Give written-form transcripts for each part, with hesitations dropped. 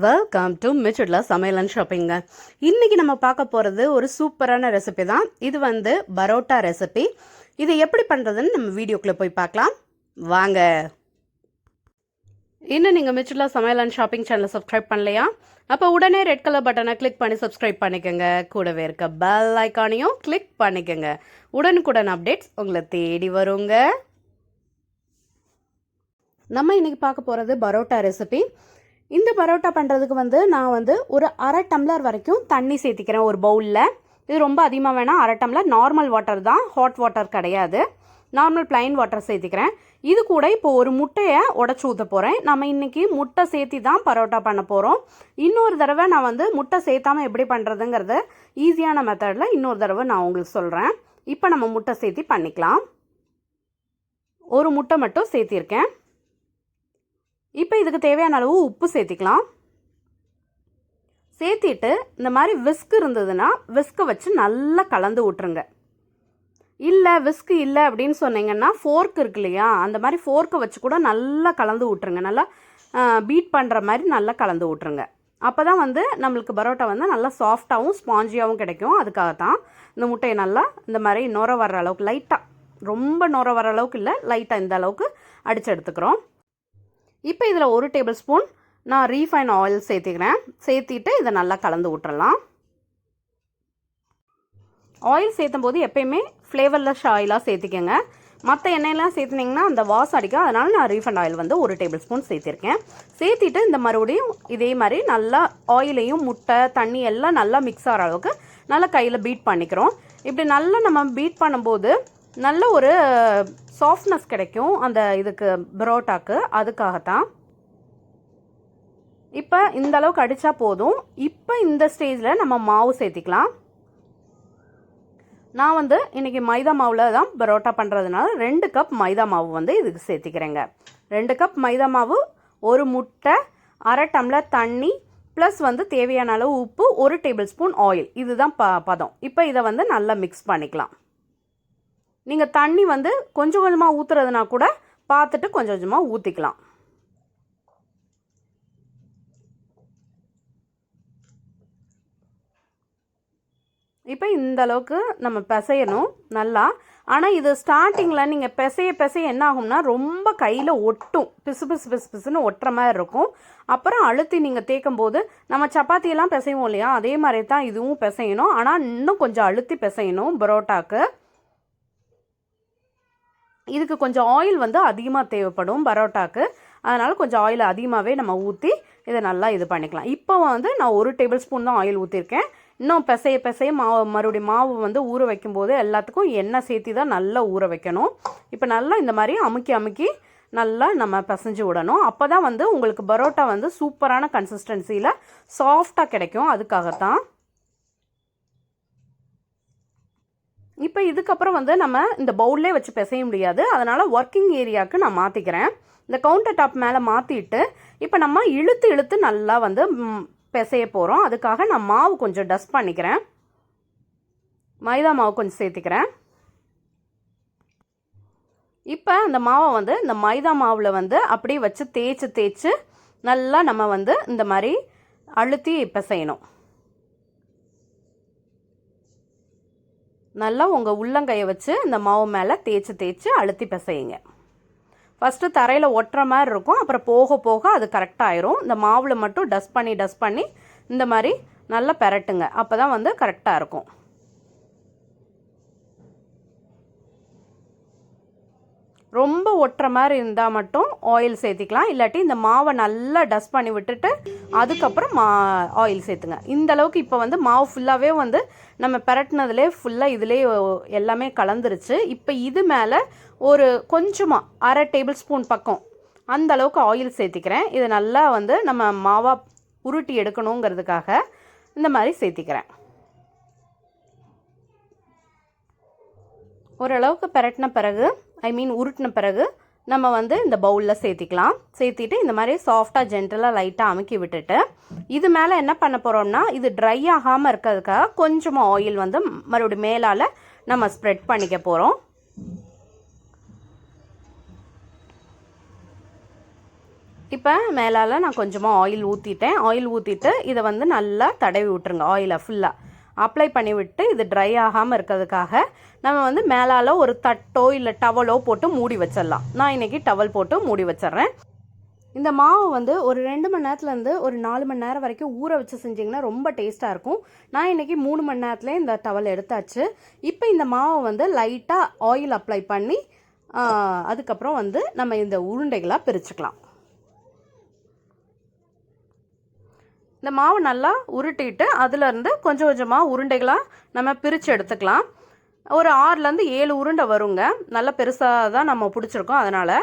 Welcome to மிச்சுட்லா சமையல் and ஷாப்பிங்க. இன்னைக்கு நம்ம பார்க்க போகிறது ஒரு சூப்பரான ரெசிபி தான். இது பரோட்டா ரெசிபி. இது எப்படி பண்ணுறதுன்னு நம்ம வீடியோக்குள்ளே போய் பார்க்கலாம் வாங்க. இன்னும் நீங்கள் மிச்சுட்லா சமையல் அண்ட் ஷாப்பிங் சேனலை சப்ஸ்கிரைப் பண்ணலையா? அப்போ உடனே ரெட் கலர் பட்டனை கிளிக் பண்ணி சப்ஸ்கிரைப் பண்ணிக்கோங்க. கூடவே இருக்க பெல் ஐக்கானையும் கிளிக் பண்ணிக்கோங்க. உடனுக்குடன் அப்டேட்ஸ் உங்களை தேடி வருங்க. நம்ம இன்னைக்கு பார்க்க போகிறது பரோட்டா ரெசிபி. இந்த பரோட்டா பண்ணுறதுக்கு நான் ஒரு அரை டம்ளர் வரைக்கும் தண்ணி சேர்த்திக்கிறேன் ஒரு பவுலில். இது ரொம்ப அதிகமாக வேணாம். அரை டம்ளர் நார்மல் வாட்டர் தான், ஹாட் வாட்டர் கிடையாது. நார்மல் பிளைன் வாட்டர் சேர்த்திக்கிறேன். இது கூட இப்போ ஒரு முட்டையை உடச்சி ஊற்ற போகிறேன். நம்ம இன்றைக்கி முட்டை சேர்த்தி தான் பரோட்டா பண்ண போகிறோம். இன்னொரு தடவை நான் முட்டை சேர்த்தாமல் எப்படி பண்ணுறதுங்கிறத ஈஸியான மெத்தடில் இன்னொரு தடவை நான் உங்களுக்கு சொல்கிறேன். இப்போ நம்ம முட்டை சேர்த்தி பண்ணிக்கலாம். ஒரு முட்டை மட்டும் சேர்த்திருக்கேன். இப்போ இதுக்கு தேவையான அளவு உப்பு சேர்த்திக்கலாம். சேர்த்திட்டு இந்த மாதிரி விஸ்க் இருந்ததுன்னா விஸ்கை வச்சு நல்லா கலந்து விட்டுருங்க. இல்லை விஸ்க் இல்லை அப்படின்னு சொன்னீங்கன்னா ஃபோர்க் இருக்கு இல்லையா, அந்த மாதிரி ஃபோர்க்கை வச்சு கூட நல்லா கலந்து விட்டுருங்க. நல்லா பீட் பண்ணுற மாதிரி நல்லா கலந்து விட்டுருங்க. அப்போ தான் நம்மளுக்கு பரோட்டா நல்லா சாஃப்டாகவும் ஸ்பாஞ்சியாகவும் கிடைக்கும். அதுக்காகத்தான் இந்த முட்டையை நல்லா இந்த மாதிரி நுர வர்ற அளவுக்கு லைட்டாக, ரொம்ப நுர வர அளவுக்கு இல்லை, லைட்டாக இந்த அளவுக்கு அடித்து எடுத்துக்கிறோம். இப்போ இதில் 1 டேபிள் ஸ்பூன் நான் ரீஃபைன் ஆயில் சேர்த்திக்கிறேன். சேர்த்திட்டு இதை நல்லா கலந்து விட்டுறலாம். ஆயில் சேர்த்தும் போது எப்பயுமே ஃப்ளேவர்லெஸ் ஆயிலாக சேர்த்திக்கங்க. மற்ற எண்ணெயெல்லாம் சேர்த்துனிங்கன்னா அந்த வாசம் அடிக்கும். அதனால் நான் ரீஃபைண்ட் ஆயில் 1 டேபிள் ஸ்பூன் சேர்த்திருக்கேன். சேர்த்திட்டு இந்த மறுபடியும் இதே மாதிரி நல்லா ஆயிலையும் முட்டை தண்ணி எல்லாம் நல்லா மிக்ஸ் ஆகிற அளவுக்கு நல்லா கையில் பீட் பண்ணிக்கிறோம். இப்படி நல்லா நம்ம பீட் பண்ணும்போது நல்ல ஒரு சாஃப்ட்னஸ் கிடைக்கும் அந்த இதுக்கு பரோட்டாக்கு. அதுக்காகத்தான் இப்போ இந்த அளவுக்கு அடித்தா போதும். இப்போ இந்த ஸ்டேஜில் நம்ம மாவு சேர்த்திக்கலாம். நான் இன்றைக்கி மைதா மாவில் தான் பரோட்டா பண்ணுறதுனால 2 கப் மைதா மாவு இதுக்கு சேர்த்திக்கிறேங்க. 2 கப் மைதா மாவு, ஒரு முட்டை, அரை டம்ளர் தண்ணி, ப்ளஸ் தேவையான அளவு உப்பு, 1 டேபிள் ஸ்பூன் ஆயில். இதுதான் பதம். இப்போ இதை நல்லா மிக்ஸ் பண்ணிக்கலாம். நீங்கள் தண்ணி கொஞ்சம் கொஞ்சமாக ஊற்றுறதுனா கூட பார்த்துட்டு கொஞ்சம் கொஞ்சமாக ஊற்றிக்கலாம். இப்போ இந்த அளவுக்கு நம்ம பிசையணும் நல்லா. ஆனால் இது ஸ்டார்டிங்கில் நீங்கள் பிசைய என்ன ஆகும்னா ரொம்ப கையில் ஒட்டும், பிசு பிசு பிசு பிசுன்னு ஒட்டுற மாதிரி இருக்கும். அப்புறம் அழுத்தி நீங்கள் தேய்க்கும் போது நம்ம சப்பாத்தியெல்லாம் பிசைவோம் இல்லையா, அதே மாதிரி தான் இதுவும் பிசையணும். ஆனால் இன்னும் கொஞ்சம் அழுத்தி பிசையணும் பரோட்டாக்கு. இதுக்கு கொஞ்சம் ஆயில் அதிகமாக தேவைப்படும் பரோட்டாக்கு. அதனால் கொஞ்சம் ஆயில் அதிகமாகவே நம்ம ஊற்றி இதை நல்லா இது பண்ணிக்கலாம். இப்போ நான் 1 டேபிள் ஸ்பூன் தான் ஆயில் ஊற்றிருக்கேன். இன்னும் பிசைய மாவு மறுபடியும் மாவு ஊற வைக்கும்போது எல்லாத்துக்கும் எண்ணெய் சேர்த்தி தான் நல்லா ஊற வைக்கணும். இப்போ நல்லா இந்த மாதிரி அமுக்கி நல்லா நம்ம பிசைஞ்சு விடணும். அப்போ தான் உங்களுக்கு பரோட்டா சூப்பரான கன்சிஸ்டன்சியில் சாஃப்டாக கிடைக்கும். அதுக்காகத்தான். இப்போ இதுக்கப்புறம் நம்ம இந்த பவுல்லே வச்சு பிசைய முடியாது. அதனால் ஒர்க்கிங் ஏரியாவுக்கு நான் மாற்றிக்கிறேன். இந்த கவுண்டர் டாப் மேலே மாற்றிட்டு இப்போ நம்ம இழுத்து நல்லா பிசைய போகிறோம். அதுக்காக நான் மாவு கொஞ்சம் டஸ்ட் பண்ணிக்கிறேன். மைதா மாவு கொஞ்சம் சேர்த்துக்கிறேன். இப்போ அந்த மாவை இந்த மைதா மாவில் அப்படியே வச்சு தேய்ச்சி நல்லா நம்ம இந்த மாதிரி அழுத்தி பிசையணும். நல்லா உங்கள் உள்ளங்கையை வச்சு இந்த மாவு மேலே தேய்ச்சி அழுத்தி பிசையுங்க. ஃபஸ்ட்டு தரையில் ஒட்டுற மாதிரி இருக்கும். அப்புறம் போக போக அது கரெக்டாக ஆயிரும். இந்த மாவில் மட்டும் டஸ்ட் பண்ணி இந்த மாதிரி நல்லா பெரட்டுங்க. அப்போ தான் கரெக்டாக இருக்கும். ரொம்ப ஒட்டுற மாதிரி இருந்தால் மட்டும் ஆயில் சேர்த்திக்கலாம். இல்லாட்டி இந்த மாவை நல்லா டஸ்ட் பண்ணி விட்டுட்டு அதுக்கப்புறம் ஆயில் சேர்த்துங்க. இந்த அளவுக்கு இப்போ மாவு ஃபுல்லாகவே நம்ம பெரட்டினதுலே ஃபுல்லாக இதிலே எல்லாமே கலந்துருச்சு. இப்போ இது மேலே ஒரு கொஞ்சமாக அரை டேபிள் ஸ்பூன் பக்கம் அந்த அளவுக்கு ஆயில் சேர்த்திக்கிறேன். இது நல்லா நம்ம மாவாக உருட்டி எடுக்கணுங்கிறதுக்காக இந்த மாதிரி சேர்த்திக்கிறேன். ஓரளவுக்கு பெரட்டின பிறகு உருட்டின பிறகு நம்ம இந்த பவுலில் சேர்த்திக்கலாம். சேர்த்திட்டு இந்த மாதிரி சாஃப்டாக ஜென்டலாக லைட்டாக அமுக்கி விட்டுட்டு இது மேலே என்ன பண்ண போகிறோம்னா, இது ட்ரை ஆகாமல் இருக்கிறதுக்காக கொஞ்சமாக ஆயில் மறுபடியும் மேலால் நம்ம ஸ்ப்ரெட் பண்ணிக்க போகிறோம். இப்போ மேலால் நான் கொஞ்சமாக ஆயில் ஊற்றிட்டேன். ஆயில் ஊற்றிட்டு இதை வந்து நல்லா தடவி விட்டுருங்க. ஆயிலை ஃபுல்லாக அப்ளை பண்ணி விட்டு இது ட்ரை ஆகாமல் இருக்கிறதுக்காக நம்ம வந்து மேலால் ஒரு தட்டோ இல்லை டவலோ போட்டு மூடி வச்சிடலாம். நான் இன்றைக்கி டவல் போட்டு மூடி வச்சிட்றேன். இந்த மாவு வந்து ஒரு 2 மணி நேரத்துலேருந்து ஒரு 4 மணி நேரம் வரைக்கும் ஊற வச்சு செஞ்சிங்கன்னா ரொம்ப டேஸ்ட்டாக இருக்கும். நான் இன்றைக்கி 3 மணி நேரத்துலேயே இந்த டவல் எடுத்தாச்சு. இப்போ இந்த மாவை வந்து லைட்டாக ஆயில் அப்ளை பண்ணி அதுக்கப்புறம் வந்து நம்ம இந்த உருண்டைகளாக பிரிச்சுக்கலாம். இந்த மாவு நல்லா உருட்டிட்டு அதுலேருந்து கொஞ்சம் கொஞ்சமாக உருண்டைகளாக நம்ம பிரித்து எடுத்துக்கலாம். ஒரு 6லேருந்து 7 உருண்டை வருங்க. நல்லா பெருசாக தான் நம்ம பிடிச்சிருக்கோம். அதனால்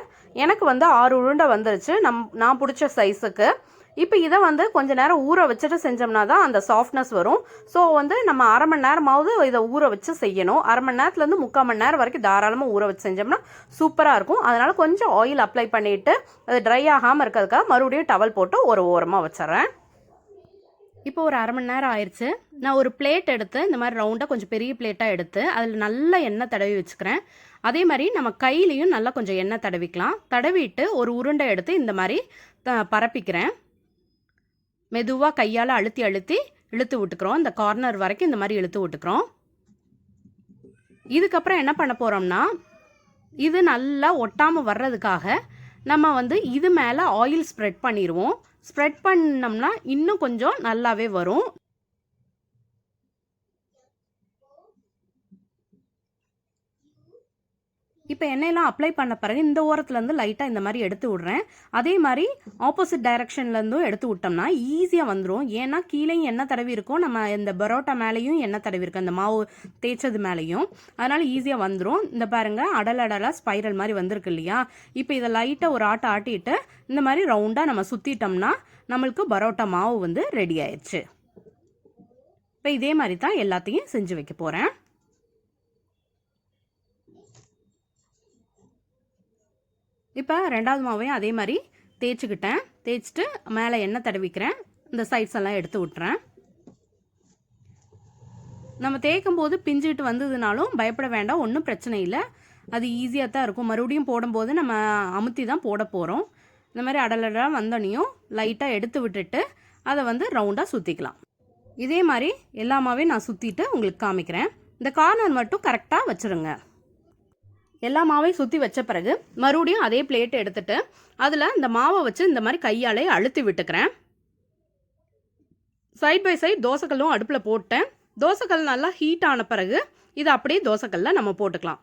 எனக்கு வந்து 6 உருண்டை வந்துருச்சு நான் பிடிச்ச சைஸுக்கு. இப்போ இதை வந்து கொஞ்சம் நேரம் ஊற வச்சுட்டு செஞ்சோம்னா தான் அந்த சாஃப்ட்னஸ் வரும். ஸோ வந்து நம்ம அரை மணி நேரமாவது இதை ஊற வச்சு செய்யணும். அரை மணி நேரத்துலேருந்து 3/4 மணி நேரம் வரைக்கும் தாராளமாக ஊற வச்சு செஞ்சோம்னா சூப்பராக இருக்கும். அதனால் கொஞ்சம் ஆயில் அப்ளை பண்ணிவிட்டு அது ட்ரை ஆகாமல் இருக்கிறதுக்காக மறுபடியும் டவல் போட்டு ஒரு ஓரமாக வச்சிட்றேன். இப்போ ஒரு அரை மணி நேரம் ஆயிடுச்சு. நான் ஒரு பிளேட் எடுத்து இந்த மாதிரி ரவுண்டாக கொஞ்சம் பெரிய பிளேட்டாக எடுத்து அதில் நல்லா எண்ணெய் தடவி வச்சுக்கிறேன். அதே மாதிரி நம்ம கையிலையும் நல்லா கொஞ்சம் எண்ணெய் தடவிக்கலாம். தடவிட்டு ஒரு உருண்டை எடுத்து இந்த மாதிரி பரப்பிக்கிறேன். மெதுவாக கையால் அழுத்தி அழுத்தி இழுத்து விட்டுக்கிறோம். இந்த கார்னர் வரைக்கும் இந்த மாதிரி இழுத்து விட்டுக்கிறோம். இதுக்கப்புறம் என்ன பண்ண போகிறோம்னா இது நல்லா ஒட்டாமல் வர்றதுக்காக நம்ம வந்து இது மேலே ஆயில் ஸ்ப்ரெட் பண்ணிடுவோம். ஸ்ப்ரெட் பண்ணோம்னா இன்னும் கொஞ்சம் நல்லாவே வரும். இப்போ எண்ணெயெல்லாம் அப்ளை பண்ண பிறகு இந்த ஓரத்துலேருந்து லைட்டாக இந்த மாதிரி எடுத்து விட்றேன். அதே மாதிரி ஆப்போசிட் டைரக்ஷன்லேருந்தும் எடுத்து விட்டோம்னா ஈஸியாக வந்துடும். ஏன்னா கீழேயும் எண்ணெய் தடவி இருக்கும், நம்ம இந்த பரோட்டா மேலேயும் எண்ணெய் தடவி இருக்கும், அந்த மாவு தேய்ச்சது மேலேயும். அதனால் ஈஸியாக வந்துடும். இந்த பாருங்கள் அடலாக ஸ்பைரல் மாதிரி வந்திருக்கு இல்லையா? இப்போ இதை லைட்டாக ஒரு ஆட்டிட்டு இந்த மாதிரி ரவுண்டாக நம்ம சுற்றிட்டோம்னா நம்மளுக்கு பரோட்டா மாவு வந்து ரெடி ஆயிடுச்சு. இப்போ இதே மாதிரி தான் எல்லாத்தையும் செஞ்சு வைக்க போகிறேன். இப்போ 2வது மாவையும் அதே மாதிரி தேய்ச்சிட்டு மேலே எண்ணெய் தடவிக்கிறேன். இந்த சைட்ஸ் எல்லாம் எடுத்து விட்டுறேன். நம்ம தேய்க்கும் போது பிஞ்சிட்டு வந்ததுனாலும் பயப்பட வேண்டாம், ஒன்றும் பிரச்சனை இல்லை. அது ஈஸியாக தான் இருக்கும். மறுபடியும் போடும்போது நம்ம அமுத்தி தான் போட போகிறோம். இந்த மாதிரி அடலடாக வந்தோடனையும் லைட்டாக எடுத்து விட்டுட்டு அதை வந்து ரவுண்டாக சுற்றிக்கலாம். இதே மாதிரி எல்லா மாவையும் நான் சுற்றிட்டு உங்களுக்கு காமிக்கிறேன். இந்த கார்னர் மட்டும் கரெக்டாக வச்சுருங்க. எல்லா மாவையும் சுற்றி வச்ச பிறகு மறுபடியும் அதே பிளேட் எடுத்துட்டு அதில் இந்த மாவை வச்சு இந்த மாதிரி கையாலே அழுத்தி விட்டுக்கிறேன். சைட் பை சைட் தோசைக்கல்லும் அடுப்பில் போட்டேன். தோசைக்கல் நல்லா ஹீட் ஆன பிறகு இதை அப்படியே தோசைக்கல்ல நம்ம போட்டுக்கலாம்.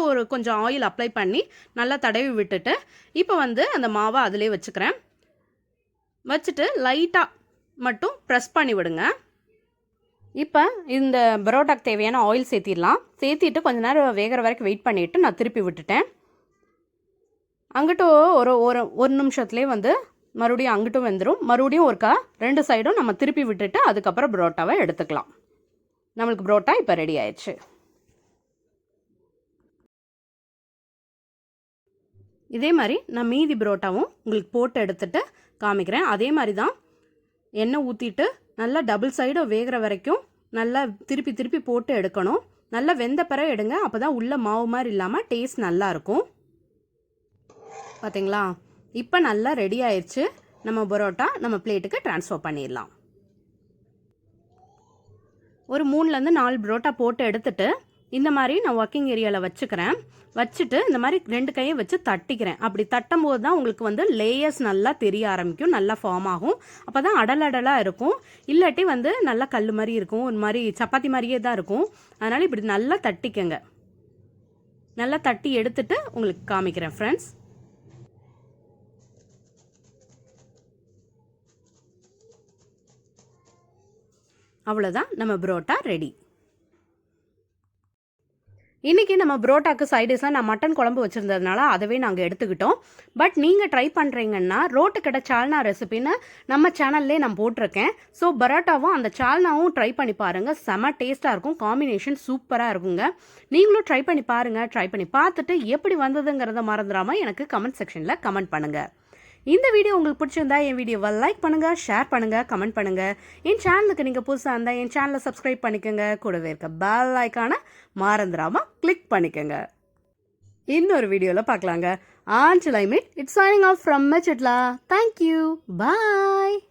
ஒரு கொஞ்சம் ஆயில் அப்ளை பண்ணி நல்லா தடவி விட்டுட்டு இப்போ வந்து அந்த மாவை அதிலே வச்சுக்கிறேன். வச்சுட்டு லைட்டாக மட்டும் ப்ரெஸ் பண்ணி விடுங்க. இப்போ இந்த பரோட்டாக்கு தேவையான ஆயில் சேர்த்திட்டு கொஞ்ச நேரம் வேகிற வரைக்கும் வெயிட் பண்ணிவிட்டு நான் திருப்பி விட்டுட்டேன். அங்கிட்டும் ஒரு நிமிஷத்துலேயே வந்து மறுபடியும் அங்கிட்டும் வெந்துடும். மறுபடியும் 2 சைடும் நம்ம திருப்பி விட்டுட்டு அதுக்கப்புறம் பரோட்டாவை எடுத்துக்கலாம். நம்மளுக்கு பரோட்டா இப்போ ரெடி ஆயிடுச்சு. இதே மாதிரி நான் மீதி பரோட்டாவும் உங்களுக்கு போட்டு எடுத்துட்டு காமிக்கிறேன். அதே மாதிரி தான் எண்ணெய் ஊற்றிட்டு நல்லா டபுள் சைடு வேகிற வரைக்கும் நல்லா திருப்பி போட்டு எடுக்கணும். நல்லா வெந்த பிறகு எடுங்க. அப்போ தான் உள்ள மாவு மாதிரி இல்லாமல் டேஸ்ட் நல்லாயிருக்கும். பார்த்தீங்களா? இப்போ நல்லா ரெடி ஆயிடுச்சு. நம்ம பரோட்டா நம்ம பிளேட்டுக்கு ட்ரான்ஸ்ஃபர் பண்ணிடலாம். ஒரு 3லேருந்து 4 பரோட்டா போட்டு எடுத்துட்டு இந்த மாதிரி நான் ஒர்க்கிங் ஏரியாவில் வச்சுட்டு இந்த மாதிரி 2 கையை வச்சு தட்டிக்கிறேன். அப்படி தட்டும் போது தான் உங்களுக்கு வந்து லேயர்ஸ் நல்லா தெரிய ஆரம்பிக்கும், நல்லா ஃபார்ம் ஆகும். அப்போ தான் அடலாக இருக்கும். இல்லாட்டி வந்து நல்லா கல் மாதிரி இருக்கும், ஒரு மாதிரி சப்பாத்தி மாதிரியே தான் இருக்கும். அதனால் இப்படி நல்லா தட்டிக்கங்க. நல்லா தட்டி எடுத்துட்டு உங்களுக்கு காமிக்கிறேன் ஃப்ரெண்ட்ஸ். அவ்வளோதான், நம்ம பரோட்டா ரெடி. இன்றைக்கி நம்ம பரோட்டாக்கு சைடிஷாக நான் மட்டன் குழம்பு வச்சுருந்ததுனால அதவே நாங்கள் எடுத்துக்கிட்டோம். பட் நீங்கள் ட்ரை பண்ணுறீங்கன்னா ரோட்டு கடை சால்னா ரெசிபின்னு நம்ம சேனல்லே நான் போட்டிருக்கேன். ஸோ பரோட்டாவும் அந்த சால்னாவும் ட்ரை பண்ணி பாருங்கள். செம டேஸ்ட்டாக இருக்கும், காம்பினேஷன் சூப்பராக இருக்குங்க. நீங்களும் ட்ரை பண்ணி பாருங்கள். ட்ரை பண்ணி பார்த்துட்டு எப்படி வந்ததுங்கிறத மறந்துடாமல் எனக்கு கமெண்ட் செக்ஷனில் கமெண்ட் பண்ணுங்கள். இந்த வீடியோ உங்களுக்கு பிடிச்சிருந்தா என் வீடியோவை லைக் பண்ணுங்கள், ஷேர் பண்ணுங்கள், கமெண்ட் பண்ணுங்கள். என் சேனலுக்கு நீங்கள் புதுசாக இருந்தால் என் சேனலை சப்ஸ்கிரைப் பண்ணிக்கோங்க. கூடவே இருக்க பெல் ஐக்கானை மறந்துடாமல் கிளிக் பண்ணிக்கோங்க. இன்னொரு வீடியோவில் பார்க்கலாங்க. Until I meet, it's signing off from Machitla. Thank you. Bye.